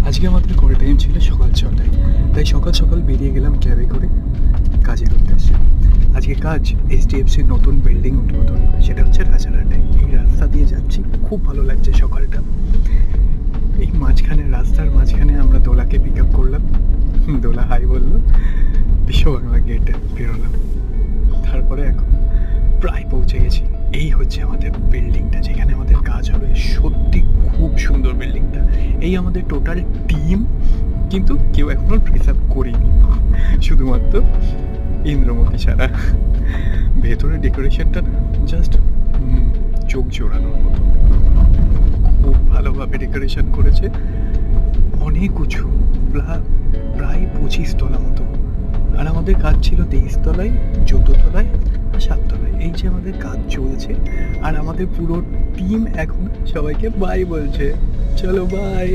আজকে আমাদের করে টাইম ছিল সকাল 6টায়, তাই সকাল সকাল বেরিয়ে গেলাম ক্যাবে করে কাজের উদ্দেশ্যে। আজকে কাজ এইচডিএফসির নতুন বিল্ডিং উদ্বোধন, সেটা হচ্ছে রাজারহাটায়। এই রাস্তা দিয়ে যাচ্ছি, খুব ভালো লাগছে সকালটা। এই রাস্তার মাঝখানে আমরা দোলাকে পিক আপ করলাম। দোলা হাই বললো, বিশ্ববাংলা গেটে বেরোলাম। তারপরে এখন প্রায় পৌঁছে গেছি। এই হচ্ছে আমাদের বিল্ডিংটা, যেখানে আমাদের কাজ হবে। সত্যি খুব সুন্দর বিল্ডিংটা। এই আমাদের টোটাল টিম, কিন্তু কেউ এখনো ড্রেস আপ করিনি, শুধুমাত্র ইন্দ্রমতি ছাড়া। ভেতরে ডেকোরেশনটা না জাস্ট চোখ জোড়ানোর মতো, খুব ভালোভাবে ডেকোরেশন করেছে। অনেক উঁচু, প্রায় 25 তলা মতো। আর আমাদের কাজ ছিল 23 তলায়, 14 তলায়, 7 তলায়। এই যে আমাদের কাজ চলছে, আর আমাদের পুরো টিম এখন সবাইকে বাই বলছে। চলো বাই।